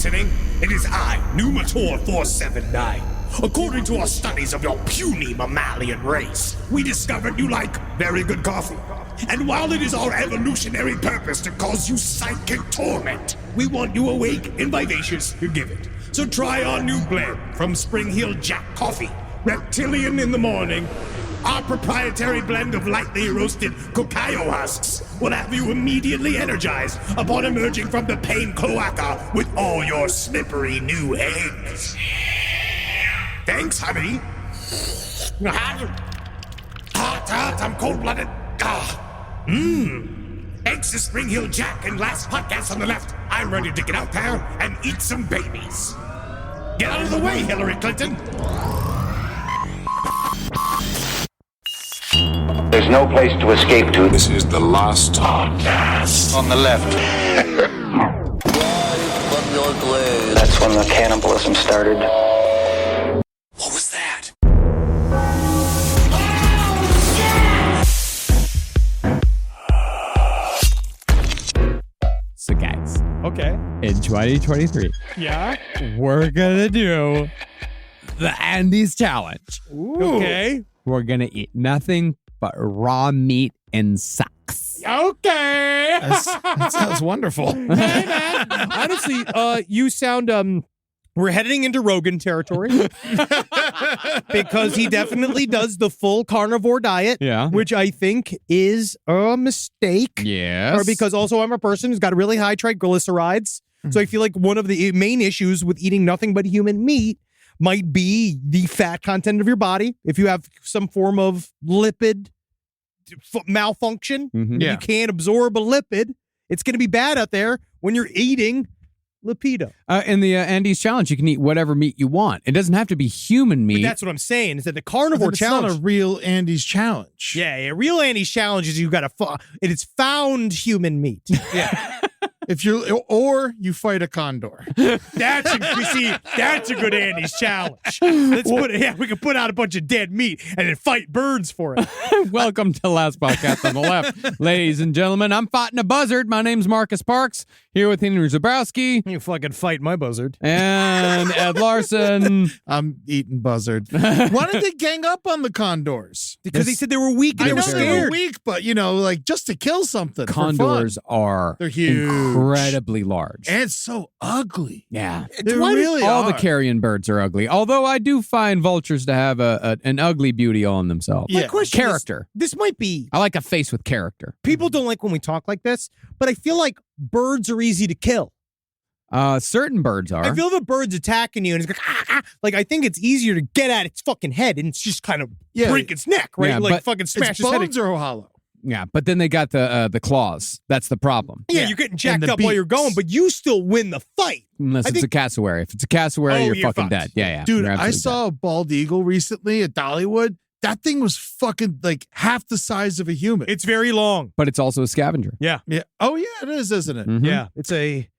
listening? It is I, Numator 479. According to our studies of your puny mammalian race, we discovered you like very good coffee. And while it is our evolutionary purpose to cause you psychic torment, we want you awake and vivacious to give it. So try our new blend from Spring Hill Jack Coffee, Reptilian in the morning. Our proprietary blend of lightly roasted cacao husks will have you immediately energized upon emerging from the pain cloaca with all your slippery new eggs. Thanks, honey. Hot, I'm cold-blooded. Thanks to Spring Hill Jack and last podcast on the left, I'm ready to get out there and eat some babies. Get out of the way, Hillary Clinton. There's no place to escape to. This is the last podcast. On the left. That's when the cannibalism started. What was that? So guys, Okay. in 2023, Yeah. we're gonna do the Andes Challenge. Okay. We're gonna eat nothing but raw meat and socks. Okay. That sounds wonderful. Hey, man. Honestly, you sound we're heading into Rogan territory because he definitely does the full carnivore diet, Yeah. which I think is a mistake. Yes. Or because also I'm a person who's got really high triglycerides. So I feel like one of the main issues with eating nothing but human meat might be the fat content of your body. If you have some form of lipid malfunction, Mhm. Yeah. you can't absorb a lipid, it's going to be bad out there when you're eating lipido. In the Andes Challenge, you can eat whatever meat you want. It doesn't have to be human meat. But that's what I'm saying, is that the carnivore It's challenge. not a real Andes challenge. Yeah, real Andy's challenge is you got to it is found human meat. If or you fight a condor. That's a good Andy's challenge. We can put out a bunch of dead meat and then fight birds for it. Welcome to the last podcast on the left. Ladies and gentlemen, I'm fighting a buzzard. My name's Marcus Parks, here with Henry Zabrowski You fucking fight my buzzard. and Ed Larson. I'm eating buzzard. Why did they gang up on the condors? Because they said they were weak and I they were know they were scared. weak, but like just to kill something. Condors are They're huge. incredibly large. And so ugly. Yeah. They really All are. the carrion birds are ugly. Although I do find vultures to have an ugly beauty all in themselves. Yeah. My question is, Character. this might be, I like a face with character. people don't like when we talk like this, but I feel like birds are easy to kill. Certain birds are. I feel the bird's attacking you and it's like, like I think it's easier to get at its fucking head and it's just kind of break its neck, right? Yeah, like but fucking smash Its his head. bones are hollow. Yeah, but then they got the claws. That's the problem. Yeah, Yeah. you're getting And jacked the up while you're beaks. going, but you still win the fight. Unless I it's a think- cassowary. If it's a cassowary, Oh, you're you're fucking fucked. dead. Yeah, yeah. Dude, You're I absolutely saw a bald eagle recently at Dollywood. That thing was fucking like half the size of a human. It's very long. dead. But it's also a scavenger. Yeah. Yeah. Oh, yeah, it is, isn't it? Mhm. Yeah. It's a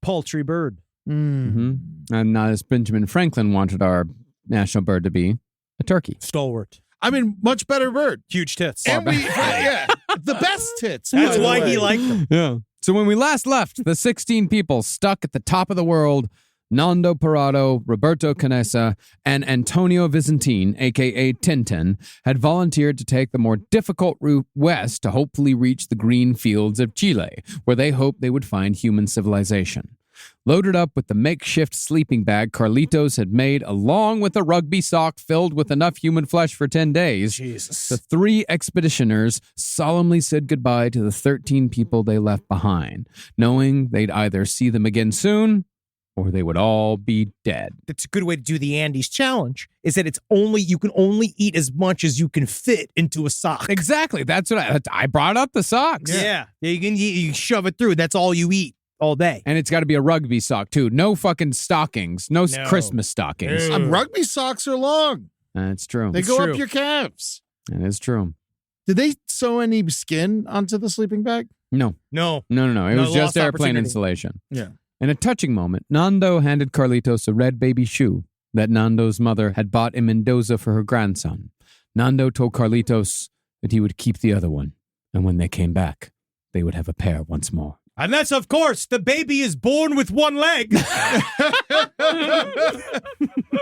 paltry bird. Mhm. And not as Benjamin Franklin wanted our national bird to be, a turkey. Stalwart. I mean, much better bird. Huge tits. And the best tits. That's by the why way. he liked them. Yeah. So when we last left, the 16 people stuck at the top of the world, Nando Parrado, Roberto Canessa, and Antonio Vicentin, a.k.a. Tintin, had volunteered to take the more difficult route west to hopefully reach the green fields of Chile, where they hoped they would find human civilization. Loaded up with the makeshift sleeping bag Carlitos had made, along with a rugby sock filled with enough human flesh for 10 days, Jesus. the 3 expeditioners solemnly said goodbye to the 13 people they left behind, knowing they'd either see them again soon or they would all be dead. That's a good way to do the Andes challenge, is that you can only eat as much as you can fit into a sock. Exactly. That's what I brought up the socks. Yeah. You shove it through. That's all you eat all day. And it's got to be a rugby sock, too. No fucking stockings. No, No. Christmas stockings. No. Rugby socks are long. That's true. They It's go true. up your calves. That is true. Did they sew any skin onto the sleeping bag? No. No. It No, was just lost airplane opportunity. insulation. Yeah. In a touching moment, Nando handed Carlitos a red baby shoe that Nando's mother had bought in Mendoza for her grandson. Nando told Carlitos that he would keep the other one, and when they came back, they would have a pair once more. Unless, of course, the baby is born with one leg.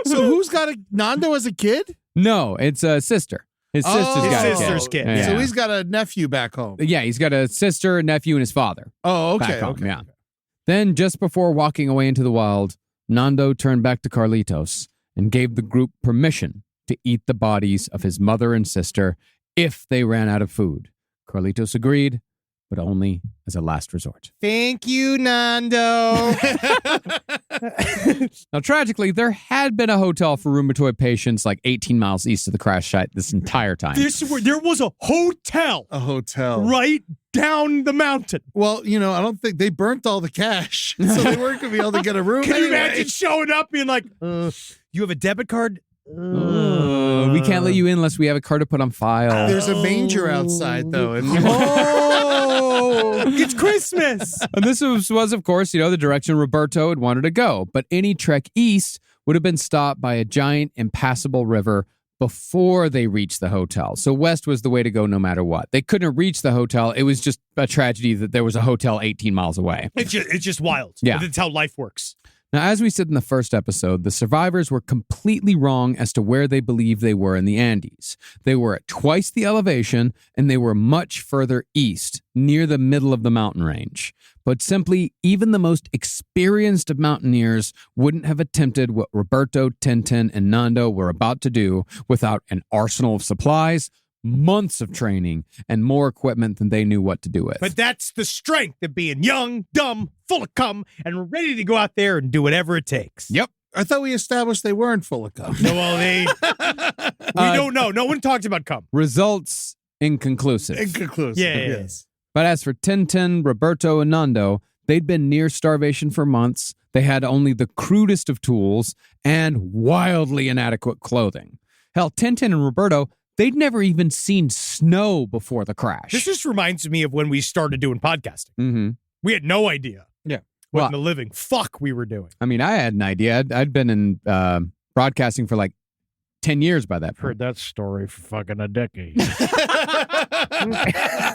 So who's got Nando as a kid? No, it's a sister. His sister's got his a sister's kid. Yeah. So he's got a nephew back home. Yeah, he's got a sister, a nephew, and his father. Oh, okay. Back home, Okay. yeah. Then, just before walking away into the wild, Nando turned back to Carlitos and gave the group permission to eat the bodies of his mother and sister if they ran out of food. Carlitos agreed, but only as a last resort. Thank you, Nando. Now, tragically, there had been a hotel for rheumatoid patients like 18 miles east of the crash site this entire time. There was a hotel A hotel. right down the mountain. Well, I don't think they burnt all the cash, so they weren't going to be able to get a room. Can you anyway. imagine showing up being like, you have a debit card? We can't let you in unless we have a card to put on file. There's a manger outside, though. If you Oh, it's Christmas. And this was, of course, the direction Roberto had wanted to go. But any trek east would have been stopped by a giant impassable river before they reached the hotel. So west was the way to go no matter what. They couldn't have reached the hotel. It was just a tragedy that there was a hotel 18 miles away. It's just wild. Yeah. That's how life works. Now, as we said in the first episode, the survivors were completely wrong as to where they believed they were in the Andes. They were at twice the elevation, and they were much further east, near the middle of the mountain range. But simply, even the most experienced of mountaineers wouldn't have attempted what Roberto, Tintin, and Nando were about to do without an arsenal of supplies, months of training, and more equipment than they knew what to do with. But that's the strength of being young, dumb, full of cum, and ready to go out there and do whatever it takes. Yep. I thought we established they weren't full of cum. No, well, we don't know. No one talks about cum. Results inconclusive. Inconclusive. Yeah. Yes. But as for Tintin, Roberto, and Nando, they'd been near starvation for months. They had only the crudest of tools and wildly inadequate clothing. Hell, Tintin and Roberto, they'd never even seen snow before the crash. This just reminds me of when we started doing podcasting. Mm-hmm. We had no idea. Yeah. What Well- in the living fuck we were doing. I mean, I had an idea. I'd been in broadcasting for like 10 years by that point. that story for fucking a decade.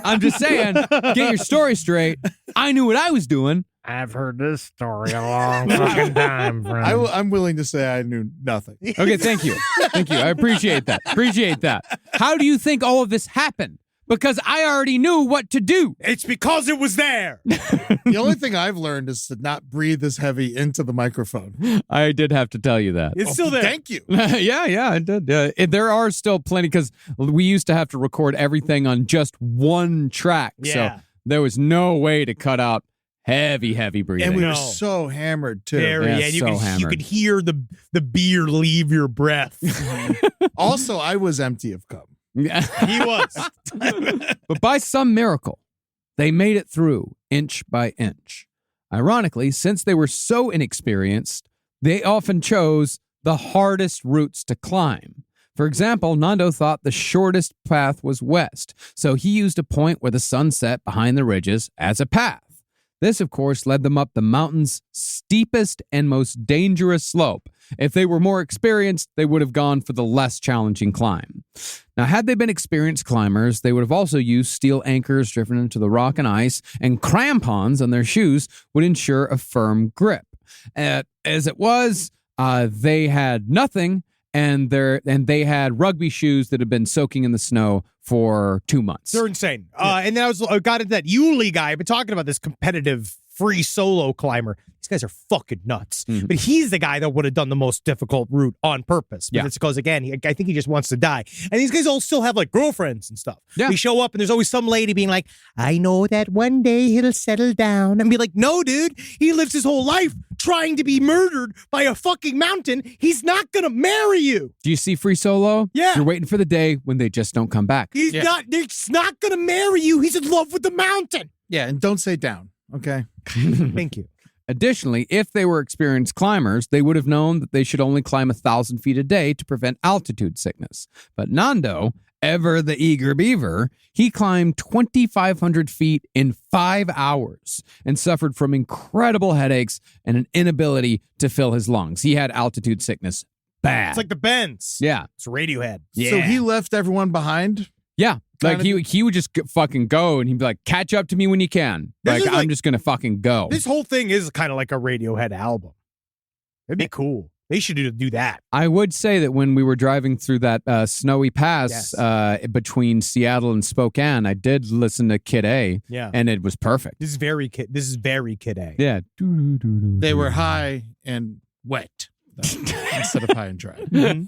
I'm just saying, get your story straight. I knew what I was doing. I've heard this story a long fucking time, friend. I'm willing to say I knew nothing. Okay, thank you. Thank you. I appreciate that. Appreciate that. How do you think all of this happened? Because I already knew what to do. It's because it was there. The only thing I've learned is to not breathe as heavy into the microphone. I did have to tell you that. It's still there. Thank you. Yeah, I did. There are still plenty because we used to have to record everything on just one track. Yeah. So there was no way to cut out heavy breathing. And we No. were so hammered, too. Very, Yeah, and you so could hammered. hear the beer leave your breath. Also, I was empty of cum. He was. But by some miracle, they made it through inch by inch. Ironically, since they were so inexperienced, they often chose the hardest routes to climb. For example, Nando thought the shortest path was west, so he used a point where the sun set behind the ridges as a path. This, of course, led them up the mountain's steepest and most dangerous slope. If they were more experienced, they would have gone for the less challenging climb. Now, had they been experienced climbers, they would have also used steel anchors driven into the rock and ice, and crampons on their shoes would ensure a firm grip. As it was, they had nothing, and they had rugby shoes that had been soaking in the snow for 2 months. They're insane. And then I got into that Yuli guy. I've been talking about this competitive free solo climber. These guys are fucking nuts. Mhm. But he's the guy that would have done the most difficult route on purpose. But Yeah. it's because, again, I think he just wants to die. And these guys all still have like girlfriends and stuff. Yeah. They show up and there's always some lady being like, I know that one day he'll settle down. And be like, no, dude, he lives his whole life trying to be murdered by a fucking mountain. He's not going to marry you. Do you see Free Solo? Yeah. You're waiting for the day when they just don't come back. He's not going to marry you. He's in love with the mountain. Yeah, and don't say down, okay? Thank you. Additionally, if they were experienced climbers, they would have known that they should only climb 1,000 feet a day to prevent altitude sickness. But Nando, ever the eager beaver, he climbed 2,500 feet in 5 hours and suffered from incredible headaches and an inability to fill his lungs. He had altitude sickness bad. It's like the Bends. Yeah. It's Radiohead. Yeah. So he left everyone behind? Yeah. Like he would just fucking go and he'd be like, catch up to me when you can. This Like, is I'm just going to fucking go. This whole thing is kind of like a Radiohead album. It'd be cool. They should do that. I would say that when we were driving through that snowy pass between Seattle and Spokane, I did listen to Kid A. Yeah. And it was perfect. This is very Kid A. Yeah. They were high and wet instead of high and dry. Yeah,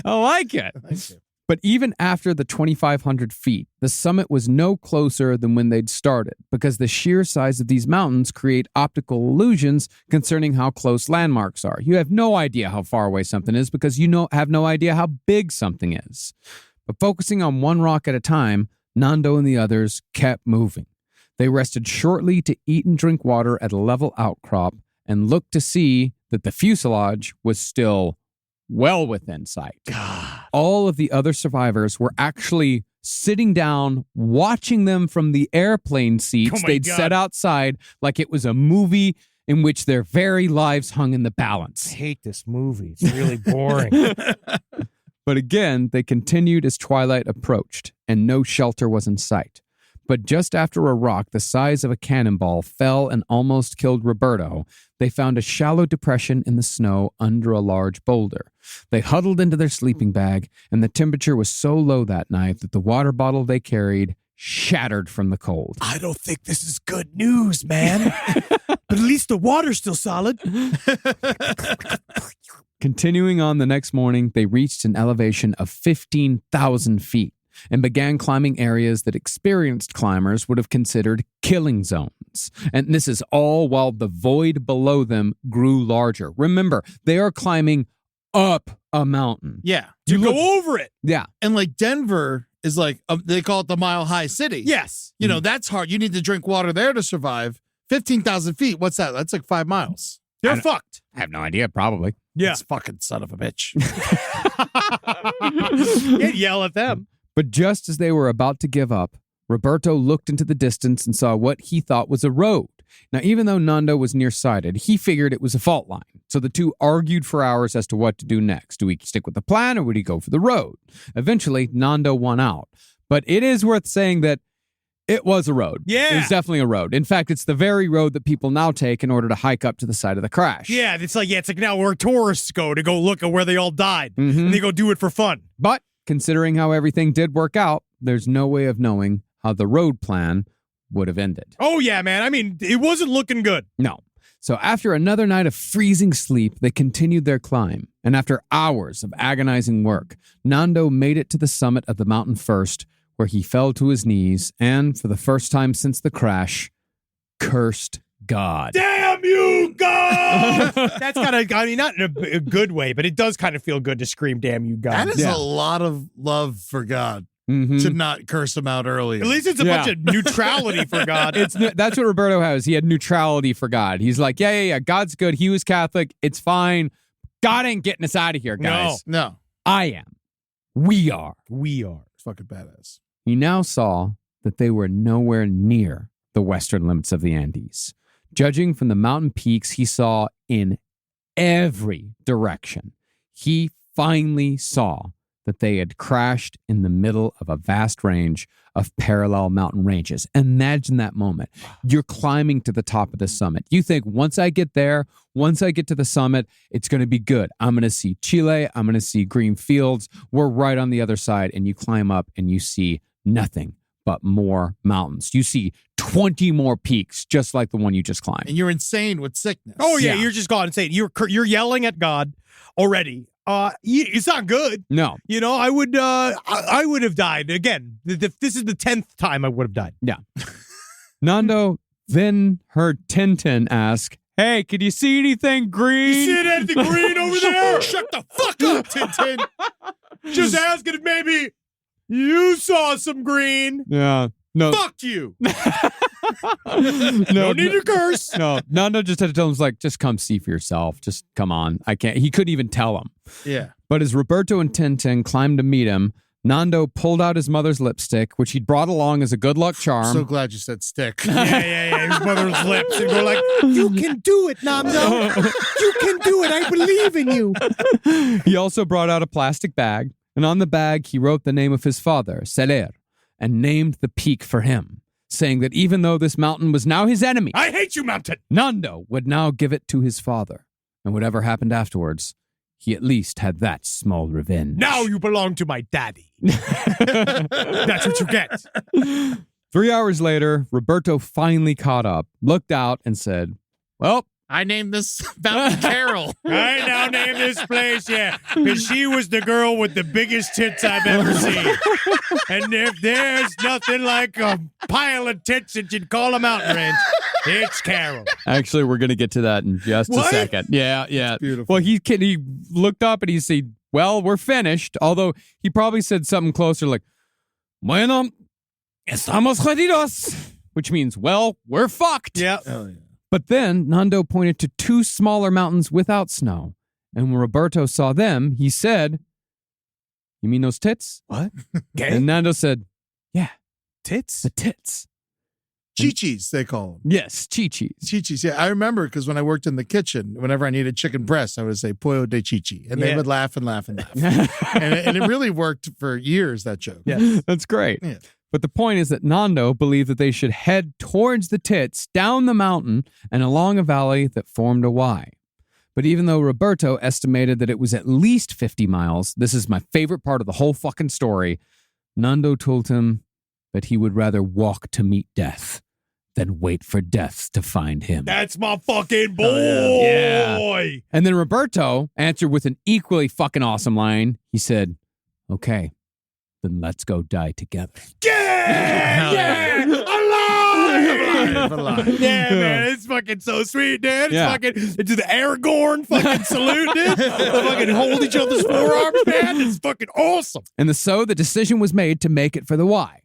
I like it. But even after the 2,500 feet, the summit was no closer than when they'd started because the sheer size of these mountains create optical illusions concerning how close landmarks are. You have no idea how far away something is because you have no idea how big something is. But focusing on one rock at a time, Nando and the others kept moving. They rested shortly to eat and drink water at a level outcrop and looked to see that the fuselage was still well within sight. God. All of the other survivors were actually sitting down, watching them from the airplane seats they'd set outside like it was a movie in which their very lives hung in the balance. I hate this movie. It's really boring. But again, they continued as twilight approached, and no shelter was in sight. But just after a rock the size of a cannonball fell and almost killed Roberto, they found a shallow depression in the snow under a large boulder. They huddled into their sleeping bag, and the temperature was so low that night that the water bottle they carried shattered from the cold. I don't think this is good news, man. But at least the water's still solid. Continuing on the next morning, they reached an elevation of 15,000 feet. And began climbing areas that experienced climbers would have considered killing zones. And this is all while the void below them grew larger. Remember, they are climbing up a mountain. Yeah. You go over it. Yeah. And like Denver is like, they call it the Mile High City. Yes. You know, that's hard. You need to drink water there to survive. 15,000 feet. What's that? That's like 5 miles. They're fucked. I have no idea, probably. Yeah. It's fucking son of a bitch. Can't yell at them. But just as they were about to give up, Roberto looked into the distance and saw what he thought was a road. Now, even though Nando was nearsighted, he figured it was a fault line. So the two argued for hours as to what to do next. Do we stick with the plan or would he go for the road? Eventually, Nando won out. But it is worth saying that it was a road. Yeah. It was definitely a road. In fact, it's the very road that people now take in order to hike up to the site of the crash. Yeah, it's like now where tourists go to go look at where they all died. Mm-hmm. And they go do it for fun. But considering how everything did work out, there's no way of knowing how the road plan would have ended. Oh, yeah, man. I mean, it wasn't looking good. No. So after another night of freezing sleep, they continued their climb. And after hours of agonizing work, Nando made it to the summit of the mountain first, where he fell to his knees and, for the first time since the crash, cursed God. Damn you, God! That's I mean, not in a good way, but it does kind of feel good to scream, damn you, God. That is a lot of love for God to not curse him out early. At least it's a bunch of neutrality for God. That's what Roberto has. He had neutrality for God. He's like, yeah, God's good. He was Catholic. It's fine. God ain't getting us out of here, guys. No. I am. We are. It's fucking badass. He now saw that they were nowhere near the western limits of the Andes. Judging from the mountain peaks he saw in every direction, he finally saw that they had crashed in the middle of a vast range of parallel mountain ranges. Imagine that moment. You're climbing to the top of the summit. You think, once I get there, once I get to the summit, it's going to be good. I'm going to see Chile. I'm going to see green fields. We're right on the other side. And you climb up and you see nothing but more mountains. You see 20 more peaks, just like the one you just climbed. And you're insane with sickness. Oh, yeah, you're just gone insane. You're yelling at God already. It's not good. No. You know, I would have died. Again, this is the 10th time I would have died. Yeah. Nando then heard Tintin ask, hey, can you see anything green? You see anything green over there? Shut the fuck up, Tintin. Just asking if maybe you saw some green. Yeah. No. Fuck you. No need to curse. No. Nando just had to tell him, like, just come see for yourself. Just come on. I can't. He couldn't even tell him. Yeah. But as Roberto and Tintin climbed to meet him, Nando pulled out his mother's lipstick, which he'd brought along as a good luck charm. So glad you said stick. Yeah. His mother's lips and go like, you can do it, Nando. You can do it. I believe in you. He also brought out a plastic bag And on the bag, he wrote the name of his father, Seler, and named the peak for him, saying that even though this mountain was now his enemy, I hate you, mountain! Nando would now give it to his father. And whatever happened afterwards, he at least had that small revenge. Now you belong to my daddy. That's what you get. 3 hours later, Roberto finally caught up, looked out, and said, well, I named this Mountain Carol. I now name this place, because she was the girl with the biggest tits I've ever seen. And if there's nothing like a pile of tits that you'd call a mountain range, it's Carol. actually, we're going to get to that in just a second. Yeah. beautiful. Well, he looked up and he said, well, we're finished. Although he probably said something closer like, bueno, estamos jodidos, which means, well, we're fucked. Yeah. Oh, yeah. But then Nando pointed to 2 smaller mountains without snow. And when Roberto saw them, he said, you mean those tits? What? And Nando said, yeah, Tits? the tits. Chi-chis, they call them. Yes, chi-chis. Chi-chis, yeah. I remember because when I worked in the kitchen, whenever I needed chicken breast, I would say, pollo de chichi. And they would laugh and laugh and laugh. and it really worked for years, that joke. Yeah. That's great. Yeah. But the point is that Nando believed that they should head towards the tits, down the mountain, and along a valley that formed a Y. But even though Roberto estimated that it was at least 50 miles, this is my favorite part of the whole fucking story, Nando told him that he would rather walk to meet death than wait for death to find him. That's my fucking boy. Yeah. And then Roberto answered with an equally fucking awesome line. He said, okay, then let's go die together. Yeah! Alive! Yeah, man, it's fucking so sweet, dude. It's Yeah. fucking do the Aragorn fucking salute, dude. They fucking hold each other's forearms, man. It's fucking awesome. And so the decision was made to make it for the Y.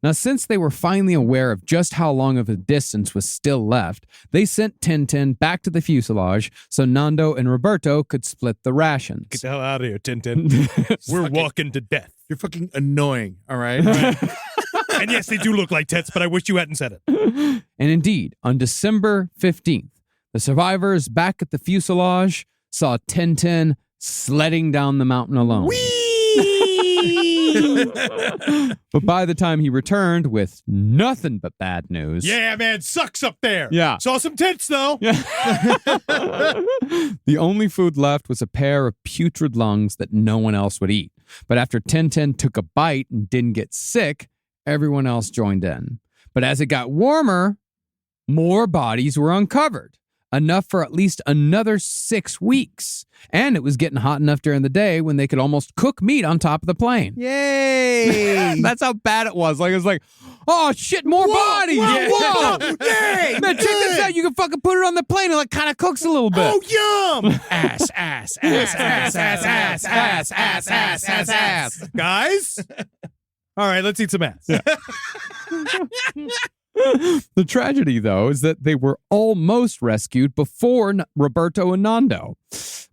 Now, since they were finally aware of just how long of a distance was still left, they sent Tintin back to the fuselage so Nando and Roberto could split the rations. Get the hell out of here, Tintin. We're walking to death. You're fucking annoying, all right? And yes, they do look like tits, but I wish you hadn't said it. And indeed, on December 15th, the survivors back at the fuselage saw Tintin sledding down the mountain alone. But by the time he returned with nothing but bad news. Yeah, man, sucks up there. Yeah. Saw some tits, though. The only food left was a pair of putrid lungs that no one else would eat. But after Tintin took a bite and didn't get sick, everyone else joined in. But as it got warmer, more bodies were uncovered, enough for at least another 6 weeks. And it was getting hot enough during the day when they could almost cook meat on top of the plane. Yay! That's how bad it was. Like, it was like, oh shit, more bodies. whoa, Yay! Man, check this out. You can fucking put it on the plane and it kind of cooks a little bit. Oh, yum! ass. Guys? All right, let's eat some ass. The tragedy, though, is that they were almost rescued before Roberto and Nando.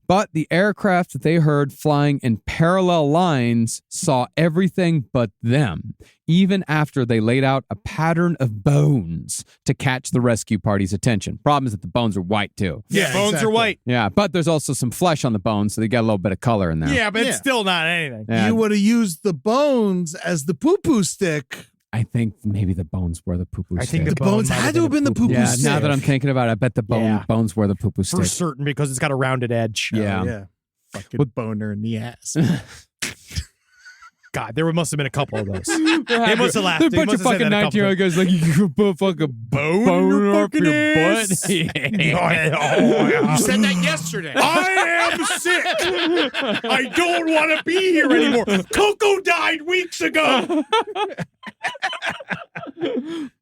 But the aircraft that they heard flying in parallel lines saw everything but them, even after they laid out a pattern of bones to catch the rescue party's attention. Problem is that the bones are white, too. Yeah, bones exactly. are white. Yeah, but there's also some flesh on the bones, so they got a little bit of color in there. Yeah, but Yeah. it's still not anything. Yeah, You would have used the bones as the poo-poo stick. I think maybe the bones were the poo-poo stick. I think The bones had to have been the poo-poo Yeah, stick. now that I'm thinking about it, I bet the Yeah. bones were the poo-poo For stick. certain, because it's got a rounded edge. Yeah. Oh, yeah. Fucking boner in the ass. God, there must have been a couple of those. They must have laughed. They're a They bunch of must have said fucking that a couple 19-year-old guys like, you can put a fucking bone up fucking your butt. ass. You said that yesterday. I am sick. I don't want to be here anymore. Coco died weeks ago.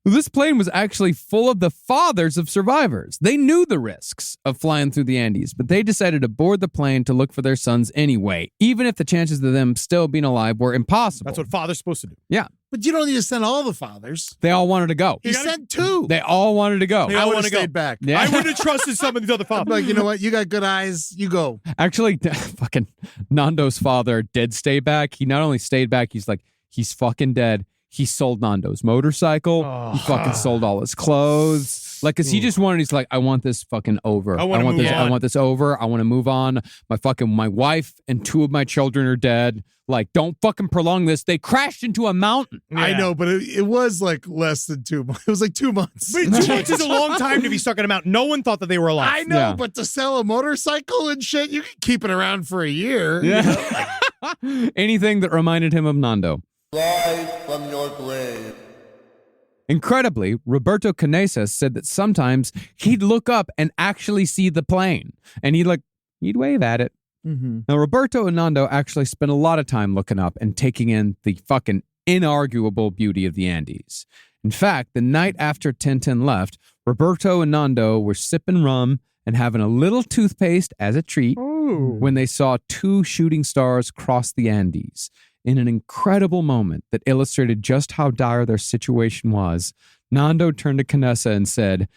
This plane was actually full of the fathers of survivors. They knew the risks of flying through the Andes, but they decided to board the plane to look for their sons anyway, even if the chances of them still being alive were impossible. That's what father's supposed to do. Yeah, But you don't need to send all the fathers. they all wanted to go. You sent 2. They all wanted to go. They I all would wanna have go. stayed back. Yeah. I would have trusted some of these other I'm fathers. like, you know what? You got good eyes. You go. Actually, fucking Nando's father did stay back. He not only stayed back, he's fucking dead. he sold Nando's motorcycle. He fucking sold all his clothes. Like, cause he just wanted, he's like, I want this fucking over. I want this over. I want to move on. My wife and 2 of my children are dead. Like, don't fucking prolong this. They crashed into a mountain. Yeah. I know, but it was like less than 2 months. It was like 2 months. But 2 months is a long time to be stuck in a mountain. No one thought that they were alive. I know, but to sell a motorcycle and shit, you can keep it around for a year. Yeah. Anything that reminded him of Nando. Rise from your grave. Incredibly, Roberto Canesa said that sometimes he'd look up and actually see the plane, and he'd wave at it. Mm-hmm. Now, Roberto and Nando actually spent a lot of time looking up and taking in the fucking inarguable beauty of the Andes. In fact, the night after Tintin left, Roberto and Nando were sipping rum and having a little toothpaste as a treat when they saw 2 shooting stars cross the Andes. In an incredible moment that illustrated just how dire their situation was, Nando turned to Canessa and said,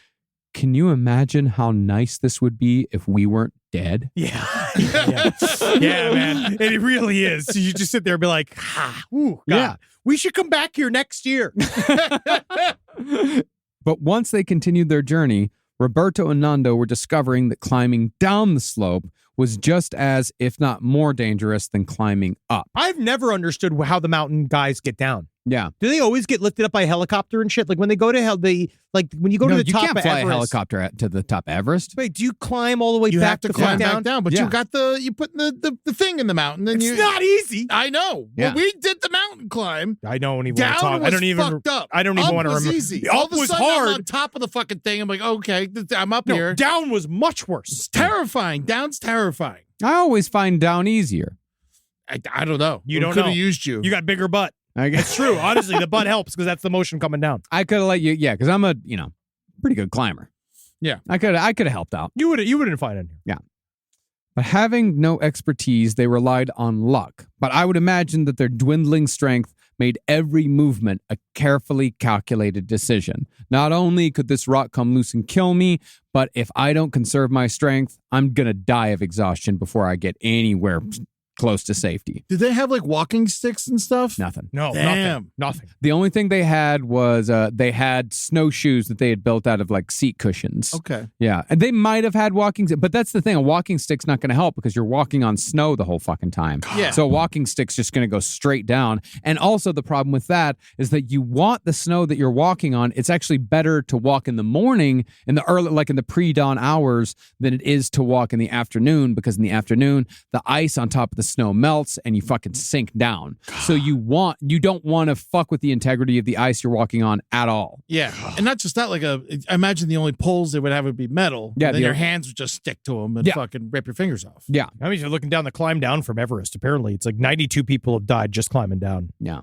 "Can you imagine how nice this would be if we weren't dead?" Yeah. Yeah, man. And it really is. So you just sit there and be like, God, Yeah. we should come back here next year. But once they continued their journey, Roberto and Nando were discovering that climbing down the slope was just as, if not more dangerous than climbing up. I've never understood how the mountain guys get down. Yeah. Do they always get lifted up by a helicopter and shit? Like when they go to hell, when you go to the you top can't of fly Everest. a helicopter to the top of Everest. Wait, do you climb all the way You back have to to climb down? back down, but Yeah. you put the thing in the mountain. And It's not easy. I know. Yeah. Well, we did the mountain climb. I don't even Down want to talk. was I don't even. fucked up. I don't even Up want to was remember. easy. The All up of a was sudden, I'm on hard. top of the fucking thing. I'm like, okay, I'm up No, here. down was much worse. It's terrifying. Down's terrifying. I always find down easier. I don't know. You don't could know. have used you. You got bigger butt. I guess It's true. Honestly, the butt helps because that's the motion coming down. I could have let you, because I'm a, pretty good climber. Yeah. I could have helped out. You wouldn't find it. But having no expertise, they relied on luck. But I would imagine that their dwindling strength made every movement a carefully calculated decision. Not only could this rock come loose and kill me, but if I don't conserve my strength, I'm going to die of exhaustion before I get anywhere close to safety. Did they have like walking sticks and stuff? Nothing. No, Damn. nothing. The only thing they had was they had snowshoes that they had built out of like seat cushions. Okay. Yeah. And they might have had walking, but that's the thing. A walking stick's not going to help because you're walking on snow the whole fucking time. Yeah. So a walking stick's just going to go straight down. And also the problem with that is that you want the snow that you're walking on. It's actually better to walk in the morning in the early, like in the pre-dawn hours than it is to walk in the afternoon, because in the afternoon, the ice on top of the snow melts and you fucking sink down. So you don't want to fuck with the integrity of the ice you're walking on at all. Yeah. And not just that, I imagine the only poles they would have would be metal. Yeah, Then your hands would just stick to them and Yeah. fucking rip your fingers off. Yeah. I mean, you're looking down the climb down from Everest. Apparently, it's like 92 people have died just climbing down. Yeah.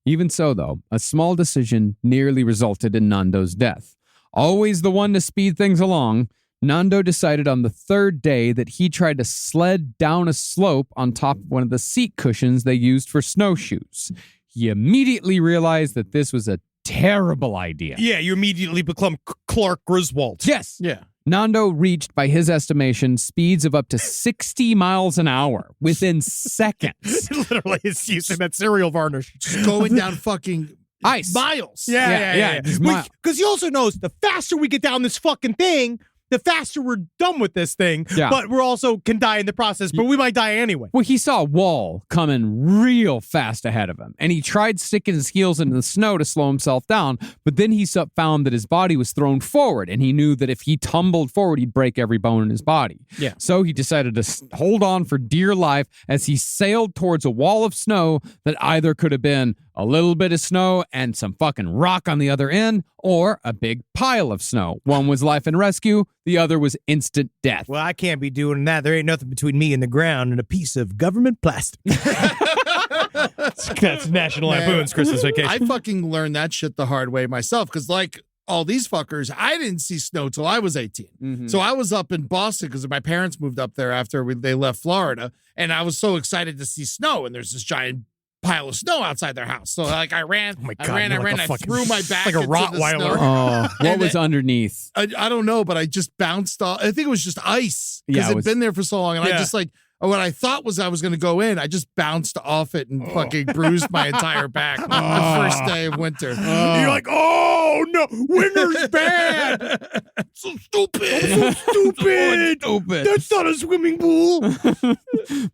Even so, though, a small decision nearly resulted in Nando's death. Always the one to speed things along, Nando decided on the 3rd day that he tried to sled down a slope on top of one of the seat cushions they used for snowshoes. He immediately realized that this was a terrible idea. Yeah, you immediately become Clark Griswold. Yes. Yeah. Nando reached, by his estimation, speeds of up to 60 miles an hour within seconds. Literally, it's using that cereal varnish. Just going down fucking Ice. miles. Yeah, just Because he also knows the faster we get down this fucking thing, the faster we're done with this thing. Yeah. But we're also can die in the process, but we might die anyway. Well, he saw a wall coming real fast ahead of him, and he tried sticking his heels into the snow to slow himself down, but then he found that his body was thrown forward, and he knew that if he tumbled forward, he'd break every bone in his body. Yeah. So he decided to hold on for dear life as he sailed towards a wall of snow that either could have been a little bit of snow and some fucking rock on the other end, or a big pile of snow. One was life and rescue, the other was instant death. Well, I can't be doing that. There ain't nothing between me and the ground and a piece of government plastic. That's National Lampoon's Christmas Vacation. I fucking learned that shit the hard way myself, because like all these fuckers, I didn't see snow till I was 18. Mm-hmm. So I was up in Boston because my parents moved up there after they left Florida, and I was so excited to see snow, and there's this giant pile of snow outside their house. So like I ran, Oh my God, I ran, you're like a I fucking- threw my back like a into Rottweiler. the snow. Oh, what And was underneath? I don't know, but I just bounced off. I think it was just ice because Yeah, it it'd was- been there for so long, and I Yeah. just like what I thought was I was going to go in. I just bounced off it and fucking bruised my entire back the first day of winter. You're like, oh no, winter's bad. So stupid. So stupid. Stupid. That's not a swimming pool.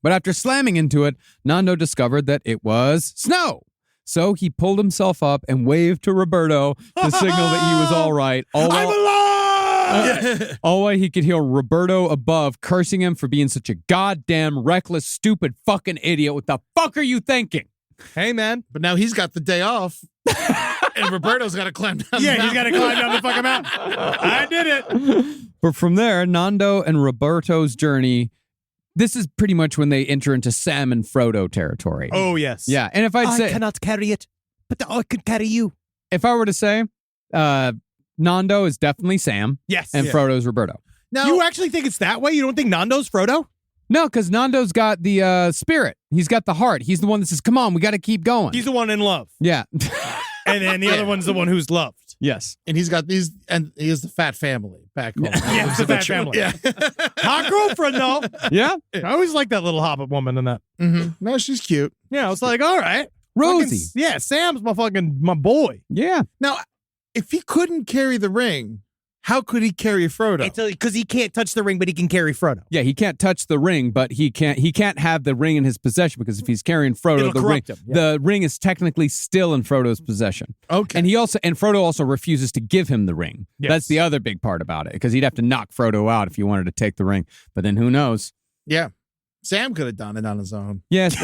But after slamming into it, Nando discovered that it was snow. So he pulled himself up and waved to Roberto to signal that he was all right. I'm alive. All while he could hear Roberto above cursing him for being such a goddamn reckless, stupid fucking idiot. What the fuck are you thinking? Hey, man. But now he's got the day off. And Roberto's got to climb down Yeah, the he's got to climb down the fucking mountain. I did it. But from there, Nando and Roberto's journey, this is pretty much when they enter into Sam and Frodo territory. Oh, yes. Yeah, and if I'd say, cannot carry it, but I could carry you. if I were to say, Nando is definitely Sam, Yes. and Frodo's Roberto. Now, You actually think it's that way? You don't think Nando's Frodo? No, because Nando's got the spirit. He's got the heart. He's the one that says, "Come on, we got to keep going." He's the one in love. Yeah. And then the other one's the one who's loved. Yes. and he's got these, and he has the fat family back home. Yeah, it's a fat family. Yeah. Hot girlfriend, though. Yeah. I always like that little hobbit woman in that. No, she's cute. Yeah, I was like, all right. Rosie. Fucking- yeah, Sam's my boy. Yeah. Now, if he couldn't carry the ring, how could he carry Frodo? Because he can't touch the ring, but he can carry Frodo. Yeah, he can't touch the ring, but he can't have the ring in his possession because if he's carrying Frodo, It'll the ring, corrupt him, yeah. the ring is technically still in Frodo's possession. Okay. And Frodo also refuses to give him the ring. Yes. That's the other big part about it, because he'd have to knock Frodo out if he wanted to take the ring. But then who knows? Yeah. Sam could have done it on his own. Yes.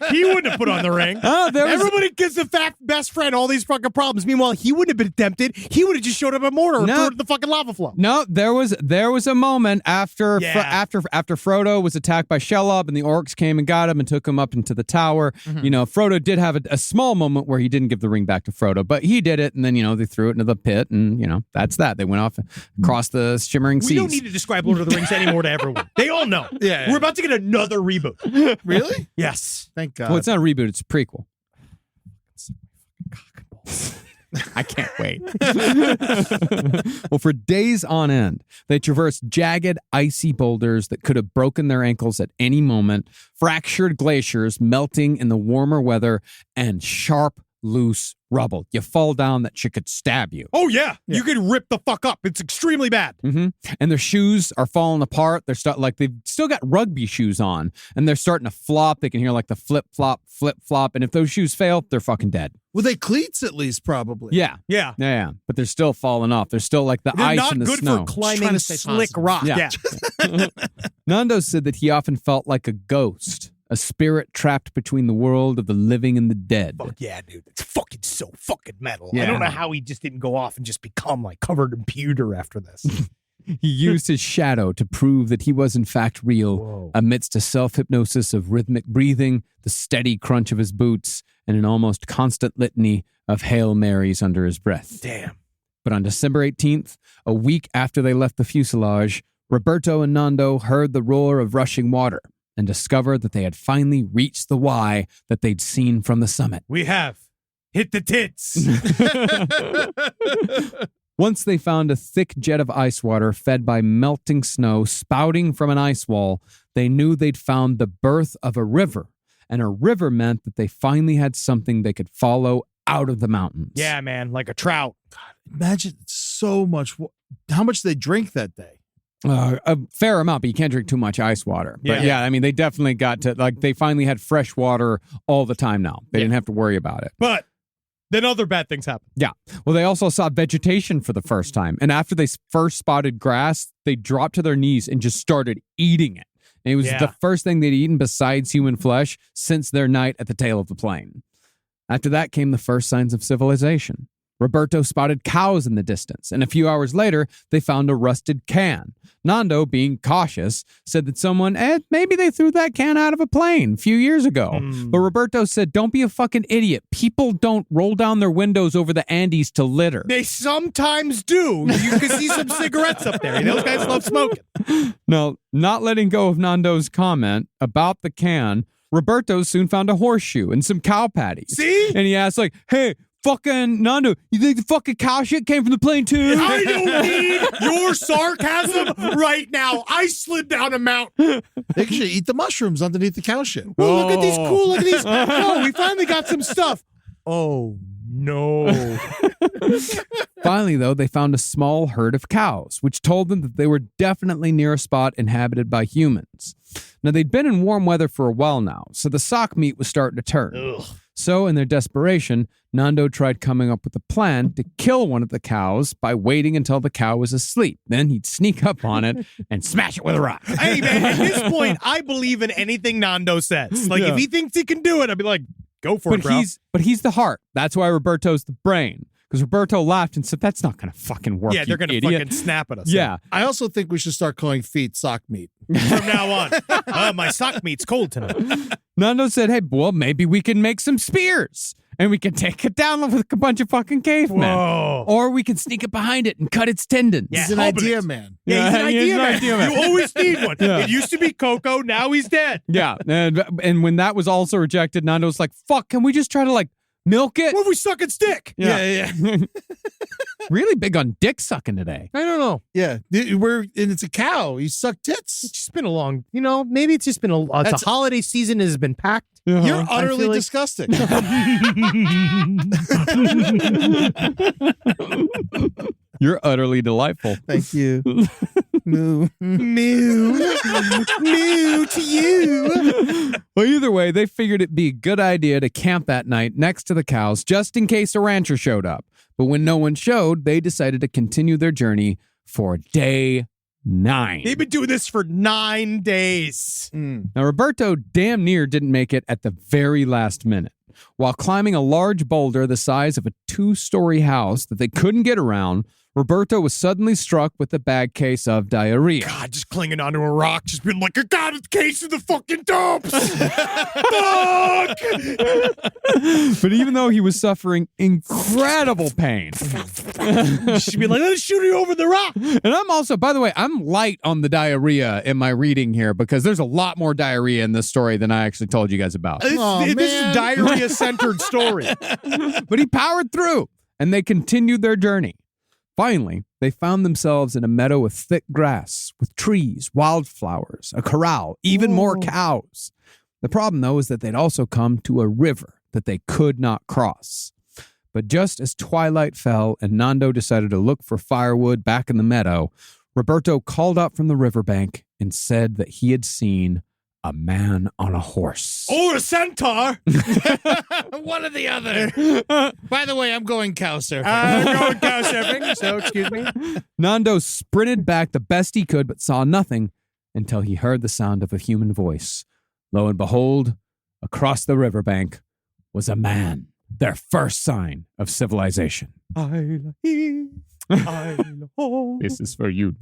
He wouldn't have put on the ring. Everybody gives the fat best friend all these fucking problems. Meanwhile, he wouldn't have been tempted. He would have just showed up at Mordor and No. threw it in the fucking lava flow. No, there was a moment after Yeah. after Frodo was attacked by Shelob and the orcs came and got him and took him up into the tower. You know, Frodo did have a small moment where he didn't give the ring back to Frodo, but he did it, and then they threw it into the pit, and that's that. They went off across the shimmering We seas. don't need to describe Lord of the Rings anymore to everyone. They all know. Yeah. We're about to get another reboot. Really? Yes. Thank God. Well, it's not a reboot; it's a prequel. I can't wait. Well, for days on end, they traversed jagged, icy boulders that could have broken their ankles at any moment, fractured glaciers melting in the warmer weather, and sharp, loose rubble. You fall down, that shit could stab you. Oh, yeah. You could rip the fuck up. It's extremely bad. And their shoes are falling apart. They've still got rugby shoes on, and they're starting to flop. They can hear like the flip flop. And if those shoes fail, they're fucking dead. Well, they cleats at least, probably. Yeah. Yeah. Yeah. But they're still falling off. They're still like the They're ice not and the good snow. for climbing Trying to stay slick positive. rock. Yeah. Yeah. Nando said that he often felt like a ghost, a spirit trapped between the world of the living and the dead. Fuck yeah, dude. It's fucking so fucking metal. Yeah. I don't know how he just didn't go off and just become like covered in pewter after this. He used his shadow to prove that he was in fact real Whoa. amidst a self-hypnosis of rhythmic breathing, the steady crunch of his boots, and an almost constant litany of Hail Marys under his breath. Damn. But on December 18th, a week after they left the fuselage, Roberto and Nando heard the roar of rushing water and discovered that they had finally reached the Y that they'd seen from the summit. We have hit the tits. Once they found a thick jet of ice water fed by melting snow spouting from an ice wall, they knew they'd found the birth of a river. And a river meant that they finally had something they could follow out of the mountains. Yeah, man. Like a trout. Imagine so much. How much they drink that day? A fair amount, but you can't drink too much ice water. But yeah, I mean, they definitely got to, they finally had fresh water all the time now. They didn't have to worry about it. But then other bad things happen. Yeah. Well, they also saw vegetation for the first time. And after they first spotted grass, they dropped to their knees and just started eating it. And it was the first thing they'd eaten besides human flesh since their night at the tail of the plane. After that came the first signs of civilization. Roberto spotted cows in the distance, and a few hours later, they found a rusted can. Nando, being cautious, said that someone, maybe they threw that can out of a plane a few years ago. But Roberto said, don't be a fucking idiot. People don't roll down their windows over the Andes to litter. They sometimes do. You can see some cigarettes up there. Those guys love smoking. Now, not letting go of Nando's comment about the can, Roberto soon found a horseshoe and some cow patties. See? And he asked, hey, fucking Nando, you think the fucking cow shit came from the plane too? I don't need your sarcasm right now. I slid down a mountain. They should eat the mushrooms underneath the cow shit. Well, look at these cool. Look at these. Oh, we finally got some stuff. Oh, no. Finally, though, they found a small herd of cows, which told them that they were definitely near a spot inhabited by humans. Now, they'd been in warm weather for a while now, so the sock meat was starting to turn. Ugh. So, in their desperation, Nando tried coming up with a plan to kill one of the cows by waiting until the cow was asleep. Then he'd sneak up on it and smash it with a rock. Hey, man, at this point, I believe in anything Nando says. Like, if he thinks he can do it, I'd be like, go for it, bro. But he's the heart. That's why Roberto's the brain. Because Roberto laughed and said, that's not going to fucking work, Yeah, they're going to fucking snap at us. Yeah. I also think we should start calling feet sock meat. From now on. My sock meat's cold tonight. Nando said, hey, well, maybe we can make some spears. And we can take it down with a bunch of fucking cavemen. Whoa. Or we can sneak it behind it and cut its tendons. Yeah. He's an Hobbit. idea man. Yeah, he's an he is an idea idea man. man. You always need one. Yeah. It used to be Coco. Now he's dead. Yeah. And when that was also rejected, Nando was like, fuck, can we just try to, like, milk it? What if we suck and stick? Yeah. Really big on dick sucking today. I don't know. Yeah. And it's a cow. You suck tits. It's just been a long, maybe it's just been it's a holiday season has been packed. You're I utterly feel like- disgusting. You're utterly delightful. Thank you. Moo. Moo. Moo to you. Well, either way, they figured it'd be a good idea to camp that night next to the cows just in case a rancher showed up. But when no one showed, they decided to continue their journey for day 9. They've been doing this for 9 days. Now, Roberto damn near didn't make it at the very last minute. While climbing a large boulder the size of a 2-story house that they couldn't get around, Roberto was suddenly struck with a bad case of diarrhea. God, just clinging onto a rock, just being like, I got a case of the fucking dumps. Fuck. But even though he was suffering incredible pain, She'd be like, let's shoot you over the rock. and I'm also, by the way, I'm light on the diarrhea in my reading here because there's a lot more diarrhea in this story than I actually told you guys about. This is a diarrhea-centered story. But he powered through, and they continued their journey. Finally, they found themselves in a meadow of thick grass with trees, wildflowers, a corral, even more cows. The problem, though, is that they'd also come to a river that they could not cross. But just as twilight fell and Nando decided to look for firewood back in the meadow, Roberto called out from the riverbank and said that he had seen a man on a horse. Or a centaur. One or the other. By the way, I'm going cow surfing. Going cow surfing, so excuse me. Nando sprinted back the best he could, but saw nothing until he heard the sound of a human voice. Lo and behold, across the riverbank was a man, their first sign of civilization. This is for you,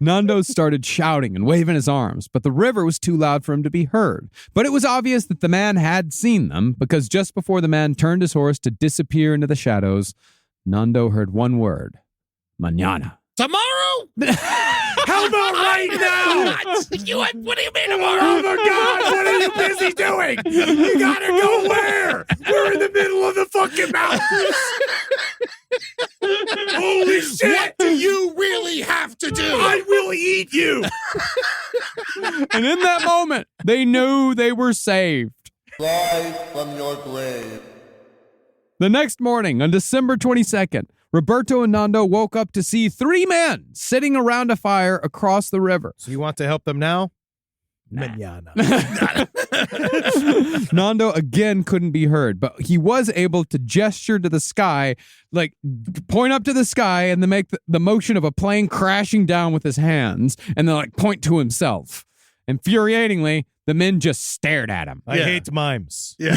Nando started shouting and waving his arms, but the river was too loud for him to be heard. But it was obvious that the man had seen them, because just before the man turned his horse to disappear into the shadows, Nando heard one word: mañana. Tomorrow? How about right now? What do you mean tomorrow? Oh my God, what are you busy doing? You gotta go where? We're in the middle of the fucking mountains. Holy shit! What do you really have to do? I will eat you. And in that moment, they knew they were saved. Rise from your grave. The next morning, on December 22nd, Roberto and Nando woke up to see 3 men sitting around a fire across the river. So you want to help them now? Mañana. Nando again couldn't be heard, but he was able to gesture to the sky, like point up to the sky and then make the motion of a plane crashing down with his hands and then like point to himself. Infuriatingly, the men just stared at him. I hate mimes. Yeah.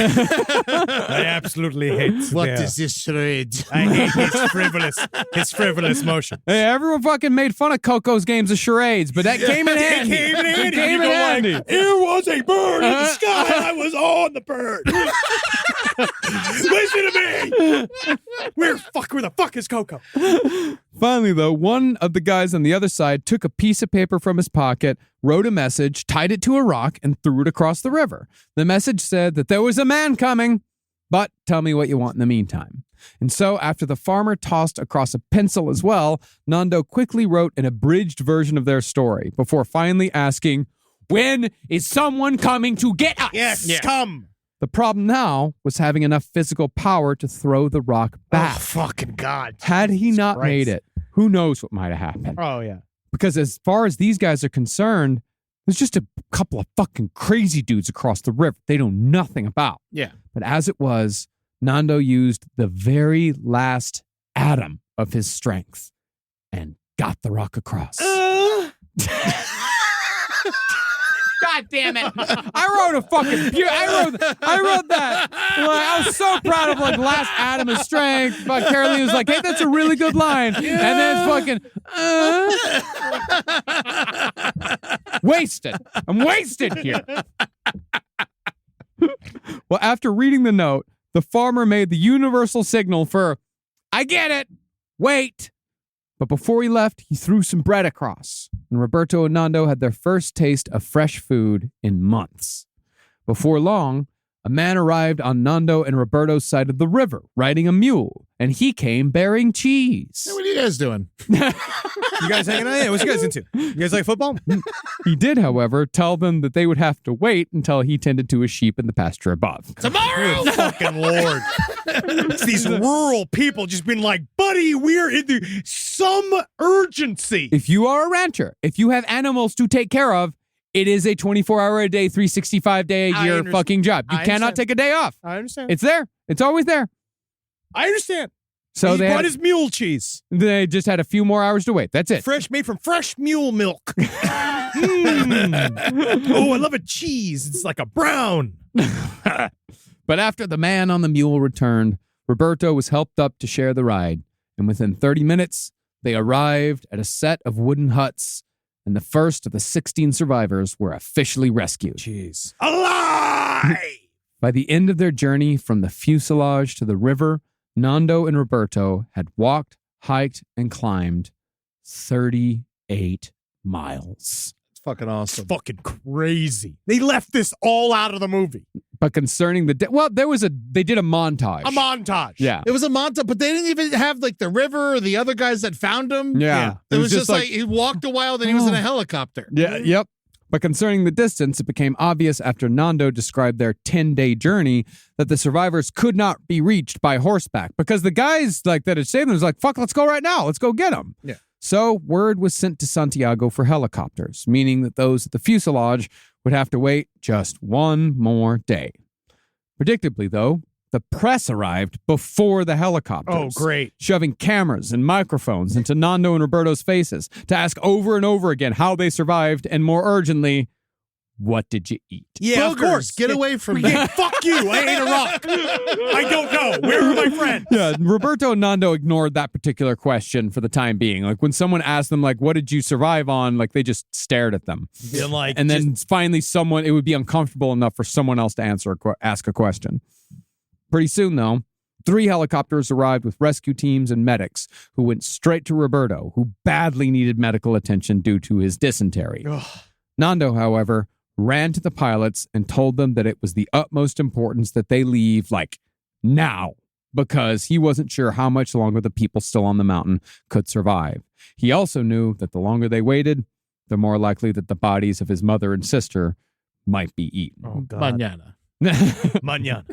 I absolutely hate What their- is this charade? I hate his frivolous motion. Hey, everyone fucking made fun of Coco's games of charades, but that came in handy. It came in handy. It came You in go handy. like, there was a bird in the sky. I was on the bird. Listen to me. Where the fuck is Coco? Finally, though, one of the guys on the other side took a piece of paper from his pocket, wrote a message, tied it to a rock, and threw it across the river. The message said that there was a man coming, But tell me what you want in the meantime. And so, after the farmer tossed across a pencil as well, Nando quickly wrote an abridged version of their story before finally asking, "When is someone coming to get us?" Yes, come. The problem now was having enough physical power to throw the rock back. Oh, fucking God. Had he Jesus not Christ. made it, who knows what might have happened? Oh, yeah. Because as far as these guys are concerned, there's just a couple of fucking crazy dudes across the river they know nothing about. Yeah. But as it was, Nando used the very last atom of his strength and got the rock across. God damn it. I wrote a fucking I wrote that. I was so proud of like last atom of strength. But Caroline was like, hey, that's a really good line. And then it's fucking wasted. I'm wasted here. Well, after reading the note, the farmer made the universal signal for, I get it. Wait. But before he left, he threw some bread across, and Roberto and Nando had their first taste of fresh food in months. Before long, a man arrived on Nando and Roberto's side of the river, riding a mule, and he came bearing cheese. Hey, what are you guys doing? You guys hanging out? Yeah, what you guys into? You guys like football? He did, however, tell them that they would have to wait until he tended to his sheep in the pasture above. Tomorrow! Fucking Lord. It's these rural people just been like, buddy, we're in some urgency. If you are a rancher, if you have animals to take care of, it is a 24-hour-a-day, 365-day-a-year fucking job. You cannot take a day off. I understand. It's there. It's always there. I understand. So he bought his mule cheese. They just had a few more hours to wait. That's it. Fresh, made from fresh mule milk. Oh, I love a cheese. It's like a brown. But after the man on the mule returned, Roberto was helped up to share the ride. And within 30 minutes, they arrived at a set of wooden huts, and the first of the 16 survivors were officially rescued. Jeez. Alive! By the end of their journey from the fuselage to the river, Nando and Roberto had walked, hiked, and climbed 38 miles. It's fucking awesome. It's fucking crazy. They left this all out of the movie. But concerning they did a montage. A montage. Yeah. It was a montage, but they didn't even have like the river or the other guys that found him. Yeah. It was just like he walked a while, then he was in a helicopter. Yeah, yep. But concerning the distance, it became obvious after Nando described their 10-day journey that the survivors could not be reached by horseback because the guys like that had saved them was like, fuck, let's go right now. Let's go get them. Yeah. So word was sent to Santiago for helicopters, meaning that those at the fuselage would have to wait just one more day. Predictably, though, the press arrived before the helicopters. Oh, great. Shoving cameras and microphones into Nando and Roberto's faces to ask over and over again how they survived and, more urgently, what did you eat? Yeah, of Boogers, course. get away from Yeah, me. fuck you. I ate a rock. I don't know. Where are my friends? Yeah, Roberto and Nando ignored that particular question for the time being. Like when someone asked them, like, what did you survive on? Like they just stared at them. Being like, And then finally it would be uncomfortable enough for someone else to ask a question. Pretty soon, though, 3 helicopters arrived with rescue teams and medics who went straight to Roberto, who badly needed medical attention due to his dysentery. Nando, however, ran to the pilots and told them that it was the utmost importance that they leave, like, now, because he wasn't sure how much longer the people still on the mountain could survive. He also knew that the longer they waited, the more likely that the bodies of his mother and sister might be eaten. oh, God. Mañana. Manana.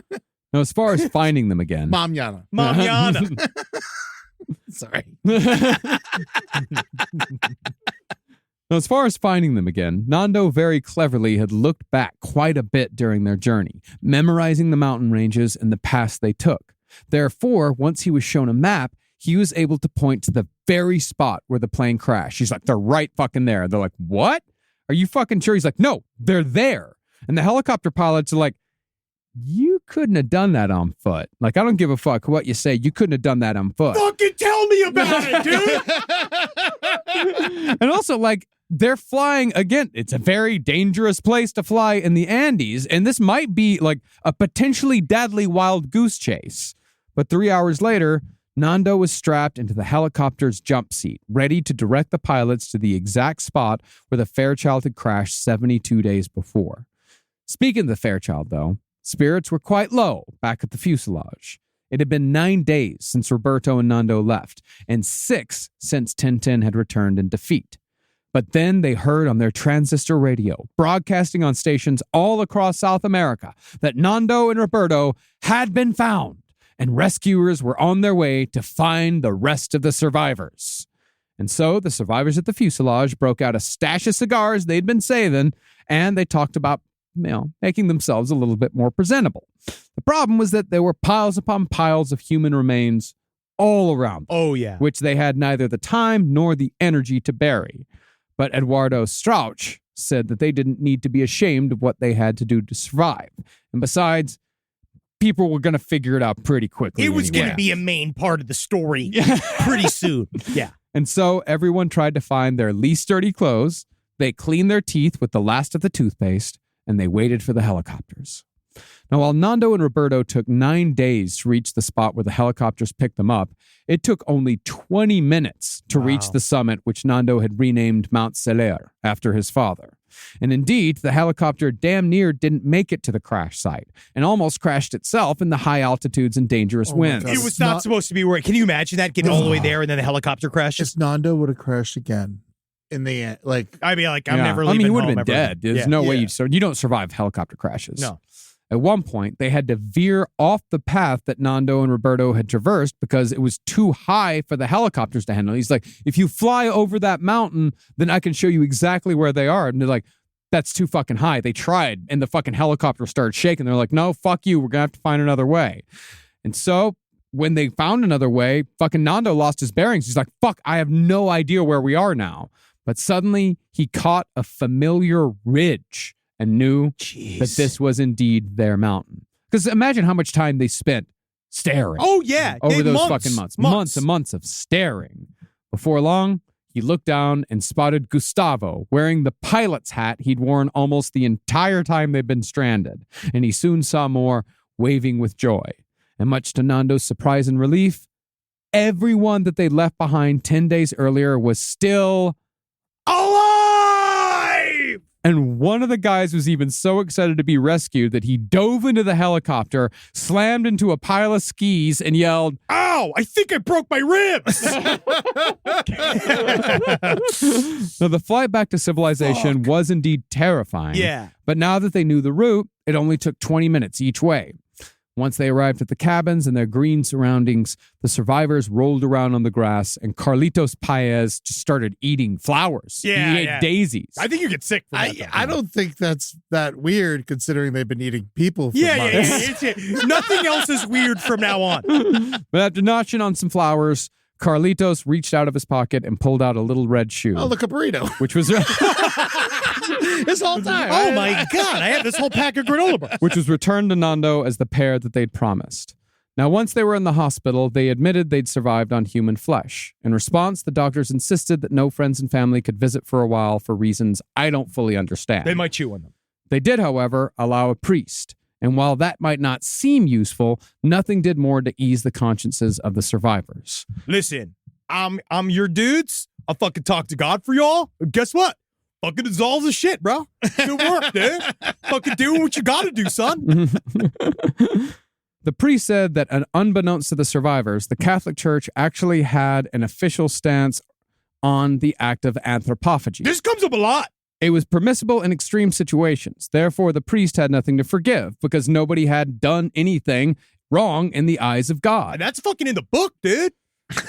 Now, as far as finding them again, Mañana. Manana. Sorry. Now, as far as finding them again, Nando very cleverly had looked back quite a bit during their journey, memorizing the mountain ranges and the paths they took. Therefore, once he was shown a map, he was able to point to the very spot where the plane crashed. He's like, they're right fucking there. They're like, what? Are you fucking sure? He's like, no, they're there. And the helicopter pilots are like, you couldn't have done that on foot. Like, I don't give a fuck what you say. You couldn't have done that on foot. Fucking tell me about it, dude. And also, like, they're flying again. It's a very dangerous place to fly in the Andes, and this might be like a potentially deadly wild goose chase. But 3 hours later, Nando was strapped into the helicopter's jump seat, ready to direct the pilots to the exact spot where the Fairchild had crashed 72 days before. Speaking of the Fairchild, though, Spirits were quite low back at the fuselage. It had been 9 days since Roberto and Nando left, and 6 since Tintin had returned in defeat. But then they heard on their transistor radio, broadcasting on stations all across South America, that Nando and Roberto had been found, and rescuers were on their way to find the rest of the survivors. And so the survivors at the fuselage broke out a stash of cigars they'd been saving, and they talked about, making themselves a little bit more presentable. The problem was that there were piles upon piles of human remains all around them, Oh, yeah. which they had neither the time nor the energy to bury. But Eduardo Strauch said that they didn't need to be ashamed of what they had to do to survive. And besides, people were going to figure it out pretty quickly. It was anyway. going to be a main part of the story pretty soon. Yeah. And so everyone tried to find their least dirty clothes. They cleaned their teeth with the last of the toothpaste, and they waited for the helicopters. Now, while Nando and Roberto took 9 days to reach the spot where the helicopters picked them up, it took only 20 minutes to reach the summit, which Nando had renamed Mount Celer after his father. And indeed, the helicopter damn near didn't make it to the crash site and almost crashed itself in the high altitudes and dangerous winds. It was not supposed to be where. Can you imagine that? Getting all the way there and then the helicopter crashes? If Nando would have crashed again in the end, I'm Yeah. never leaving he would home have been ever dead. again. There's no way you don't survive helicopter crashes. No. At one point, they had to veer off the path that Nando and Roberto had traversed because it was too high for the helicopters to handle. He's like, if you fly over that mountain, then I can show you exactly where they are. And they're like, that's too fucking high. They tried, and the fucking helicopter started shaking. They're like, no, fuck you. We're going to have to find another way. And so when they found another way, fucking Nando lost his bearings. He's like, fuck, I have no idea where we are now. But suddenly he caught a familiar ridge and knew that this was indeed their mountain. Because imagine how much time they spent staring. Oh, yeah. Over those months, fucking months. Months and months of staring. Before long, he looked down and spotted Gustavo wearing the pilot's hat he'd worn almost the entire time they'd been stranded. And he soon saw more, waving with joy. And much to Nando's surprise and relief, everyone that they left behind 10 days earlier was still alive! And one of the guys was even so excited to be rescued that he dove into the helicopter, slammed into a pile of skis, and yelled, Ow! I think I broke my ribs! Now, the flight back to civilization was indeed terrifying. Yeah. But now that they knew the route, it only took 20 minutes each way. Once they arrived at the cabins and their green surroundings, the survivors rolled around on the grass, and Carlitos Paez just started eating flowers. Yeah, He ate daisies. I think you get sick from that. though. I don't think that's that weird considering they've been eating people for Yeah. months. Nothing else is weird from now on. But after notching on some flowers, Carlitos reached out of his pocket and pulled out a little red shoe. Oh, look, a burrito. Which was This whole time. Oh, my God. I have this whole pack of granola bars. which was returned to Nando as the pair that they'd promised. Now, once they were in the hospital, they admitted they'd survived on human flesh. In response, the doctors insisted that no friends and family could visit for a while for reasons I don't fully understand. They might chew on them. They did, however, allow a priest. And while that might not seem useful, nothing did more to ease the consciences of the survivors. Listen, I'm your dudes. I'll fucking talk to God for y'all. And guess what? Fucking dissolves the shit, bro. Good work, dude. Fucking doing what you gotta do, son. The priest said that, unbeknownst to the survivors, the Catholic Church actually had an official stance on the act of anthropophagy. This comes up a lot. It was permissible in extreme situations. Therefore, the priest had nothing to forgive because nobody had done anything wrong in the eyes of God. That's fucking in the book, dude. I'm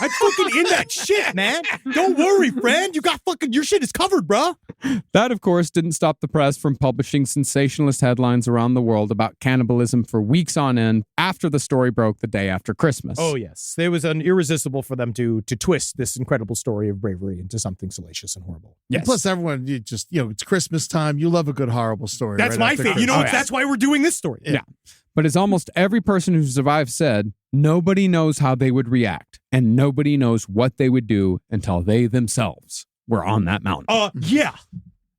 fucking in that shit, man. Don't worry, friend. You got fucking, your shit is covered, bro. That, of course, didn't stop the press from publishing sensationalist headlines around the world about cannibalism for weeks on end after the story broke the day after Christmas. Oh, yes. It was irresistible for them to twist this incredible story of bravery into something salacious and horrible. Yes. Plus, everyone, it's Christmas time. You love a good horrible story. That's right my after favorite. You know, Christmas. that's why we're doing this story. Yeah. But as almost every person who survived said, nobody knows how they would react, and nobody knows what they would do until they themselves were on that mountain. Yeah.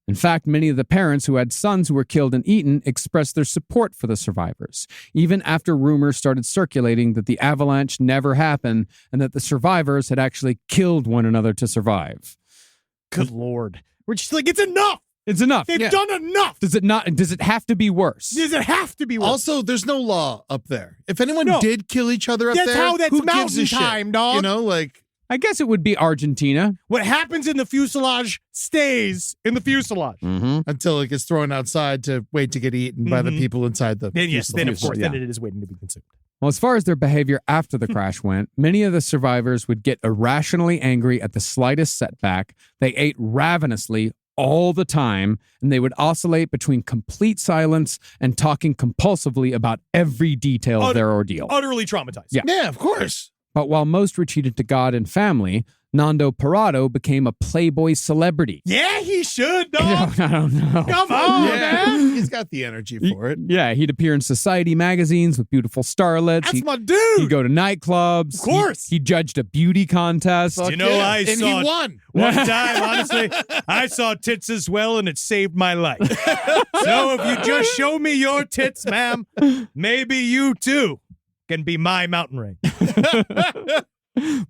In fact, many of the parents who had sons who were killed and eaten expressed their support for the survivors, even after rumors started circulating that the avalanche never happened and that the survivors had actually killed one another to survive. Good Lord. We're just like, it's enough. It's enough. They've done enough. Does it not? Does it have to be worse? Does it have to be worse? Also, there's no law up there. If anyone did kill each other up That's there, how that's who gives mountain a shit? time, dog. You know, like I guess it would be Argentina. What happens in the fuselage stays in the fuselage. until it gets thrown outside to wait to get eaten by the people inside the. Then yes, then of fuselage. course, Yeah. then it is waiting to be consumed. Well, as far as their behavior after the crash went, many of the survivors would get irrationally angry at the slightest setback. They ate ravenously all the time, and they would oscillate between complete silence and talking compulsively about every detail of their ordeal. Utterly traumatized. Yeah. Yeah, of course. But while most retreated to God and family, Nando Parrado became a Playboy celebrity. Yeah, he should, dog. I don't know. Come on, man. He's got the energy for it. Yeah, he'd appear in society magazines with beautiful starlets. That's my dude. He'd go to nightclubs. Of course. He judged a beauty contest. You know, I and saw he won. one time, honestly, I saw tits as well, and it saved my life. So if you just show me your tits, ma'am, maybe you too can be my mountain range.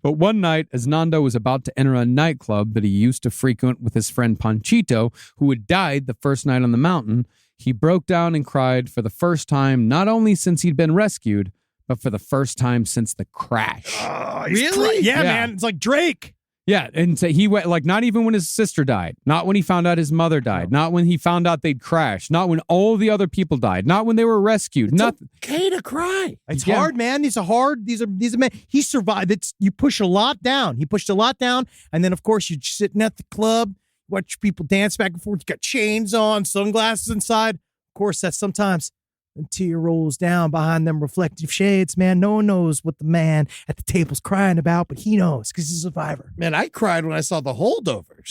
But one night, as Nando was about to enter a nightclub that he used to frequent with his friend Panchito, who had died the first night on the mountain, he broke down and cried for the first time, not only since he'd been rescued, but for the first time since the crash. Really? Yeah, Yeah. man. It's like Drake. Yeah, and so he went, like, not even when his sister died, not when he found out his mother died, not when he found out they'd crashed, not when all the other people died, not when they were rescued, nothing. Okay to cry. It's Yeah. hard, man. These are men. He survived. You push a lot down. He pushed a lot down. And then, of course, you're sitting at the club, watch people dance back and forth. You got chains on, sunglasses inside. Of course, that's sometimes a tear rolls down behind them reflective shades, man. No one knows what the man at the table's crying about, but he knows because he's a survivor. Man, I cried when I saw the holdovers.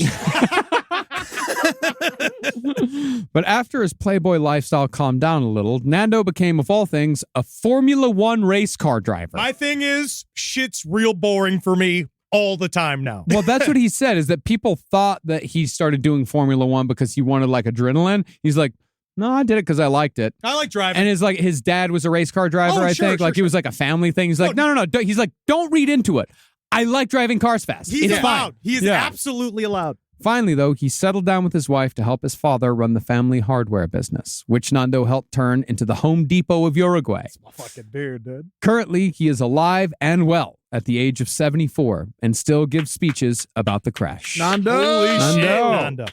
But after his Playboy lifestyle calmed down a little, Nando became, of all things, a Formula One race car driver. My thing is, shit's real boring for me all the time now. Well, that's what he said, is that people thought that he started doing Formula One because he wanted like adrenaline. He's like, no, I did it because I liked it. I like driving. And it's like his dad was a race car driver, Oh, I sure, think. sure, Like it was like a family thing. He's like, no. He's like, don't read into it. I like driving cars fast. He's It's allowed. fine. He is Yeah. absolutely allowed. Finally, though, he settled down with his wife to help his father run the family hardware business, which Nando helped turn into the Home Depot of Uruguay. My fucking beard, dude. Currently, he is alive and well at the age of 74 and still gives speeches about the crash. Nando. Holy shit, Nando. Nando.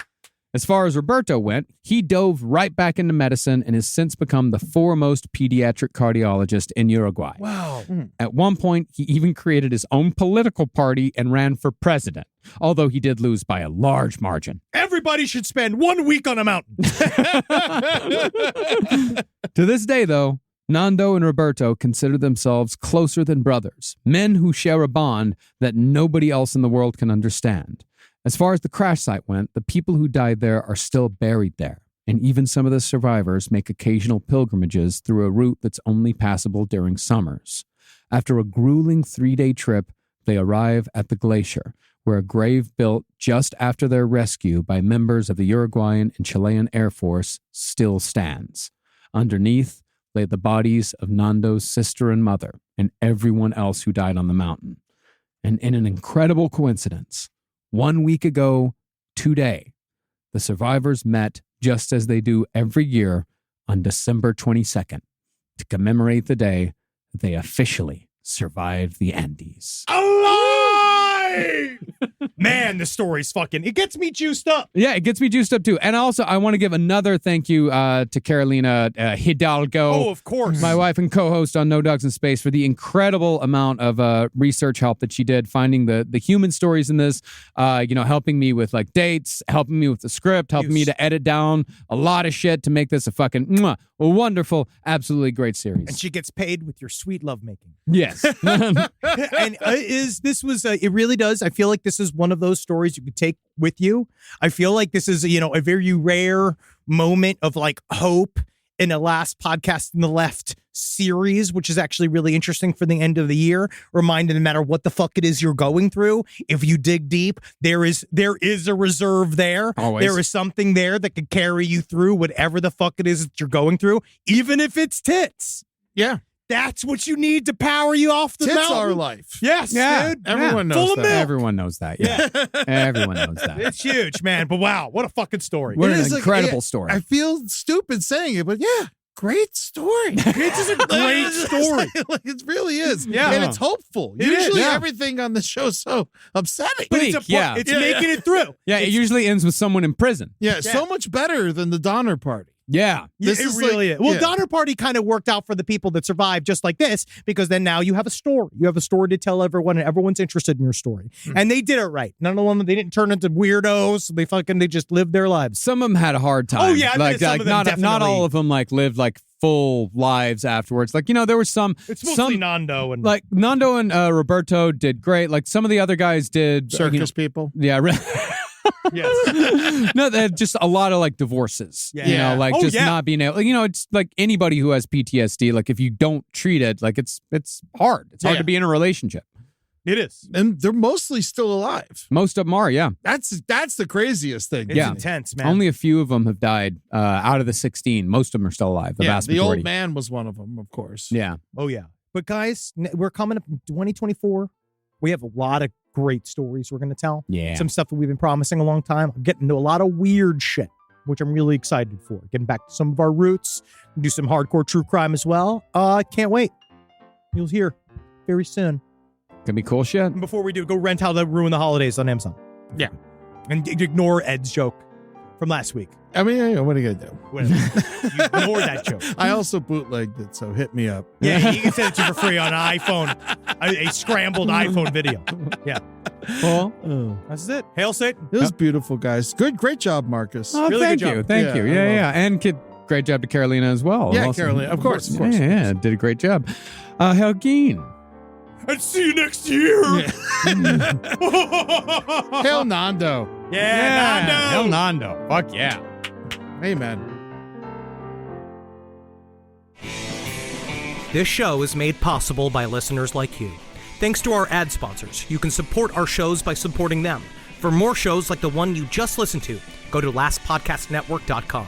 As far as Roberto went, he dove right back into medicine and has since become the foremost pediatric cardiologist in Uruguay. Wow. At one point, he even created his own political party and ran for president, although he did lose by a large margin. Everybody should spend 1 week on a mountain. To this day, though, Nando and Roberto consider themselves closer than brothers, men who share a bond that nobody else in the world can understand. As far as the crash site went, the people who died there are still buried there, and even some of the survivors make occasional pilgrimages through a route that's only passable during summers. After a grueling 3-day trip, they arrive at the glacier, where a grave built just after their rescue by members of the Uruguayan and Chilean Air Force still stands. Underneath lay the bodies of Nando's sister and mother and everyone else who died on the mountain. And in an incredible coincidence, 1 week ago today, the survivors met just as they do every year on December 22nd to commemorate the day that they officially survived the Andes. Alive! Man, the story's fucking, it gets me juiced up. Yeah, it gets me juiced up too. And also, I want to give another thank you to Carolina Hidalgo. Oh, of course. My wife and co-host on No Dogs in Space, for the incredible amount of research help that she did, finding the human stories in this, helping me with like dates, helping me with the script, helping me to edit down a lot of shit to make this a fucking a wonderful, absolutely great series. And she gets paid with your sweet lovemaking. Yes. And it really does. I feel like this is one of those stories you could take with you. I feel like this is, a very rare moment of like hope in the last podcast in the left series, which is actually really interesting for the end of the year. Reminding no matter what the fuck it is you're going through, if you dig deep, there is a reserve there. Always. There is something there that could carry you through whatever the fuck it is that you're going through, even if it's tits. Yeah. That's what you need to power you off the Tits mountain. are life. Yes, Yeah. dude. Everyone knows Full of that. milk. Everyone knows that. Yeah. Everyone knows that. It's huge, man. But wow, what a fucking story. What It an is incredible story. I feel stupid saying it, but yeah, great story. It's just a great story. Like, it really is. Yeah. And it's hopeful. It is. Usually Yeah. everything on the show is so upsetting. But it's Yeah. it's making it through. Yeah, it usually ends with someone in prison. Yeah, so much better than the Donner Party. Yeah. This It is really like- is. Well, yeah. Donner Party kind of worked out for the people that survived just like this, because then now you have a story. You have a story to tell everyone, and everyone's interested in your story. And they did it right. None of them, they didn't turn into weirdos. They just lived their lives. Some of them had a hard time. Oh, yeah, I like, bet some like of them not definitely- all of them like lived like full lives afterwards. Like, there was some It's mostly some Nando and like Nando and Roberto did great. Like some of the other guys did Circus people. Yeah. yes. No, they had just a lot of like divorces. Yeah. You know, like Oh, just yeah. not being able. It's like anybody who has PTSD. Like if you don't treat it, like it's hard. It's hard Yeah. to be in a relationship. It is. And they're mostly still alive. Most of them are. Yeah. That's the craziest thing. It's Yeah. intense, man. Only a few of them have died. Out of the 16, most of them are still alive. The Yeah, vast the majority. old man was one of them, of course. Yeah. Oh, yeah. But guys, we're coming up in 2024. We have a lot of great stories we're going to tell. Yeah. Some stuff that we've been promising a long time. I'm getting into a lot of weird shit, which I'm really excited for. Getting back to some of our roots. Do some hardcore true crime as well. Can't wait. You'll hear very soon. Can be cool shit. And before we do, go rent How to Ruin the Holidays on Amazon. Yeah. And ignore Ed's joke from last week. I mean, what are you going to do? Whatever. You ignore that joke. I also bootlegged it, so hit me up. Yeah, you can send it to you for free on an iPhone, a scrambled iPhone video. Yeah. Well, That's it. Hail Satan. It was beautiful, guys. Great job, Marcus. oh, Really thank good you. job. Thank Yeah, you. I Yeah, love yeah. And great job to Carolina as well. Yeah, Also. Carolina. Of course. Yeah, did a great job. Helgeen. And see you next year. Hail Nando. Yeah, Nando. Hell Nando. Fuck yeah. Amen. This show is made possible by listeners like you. Thanks to our ad sponsors, you can support our shows by supporting them. For more shows like the one you just listened to, go to lastpodcastnetwork.com.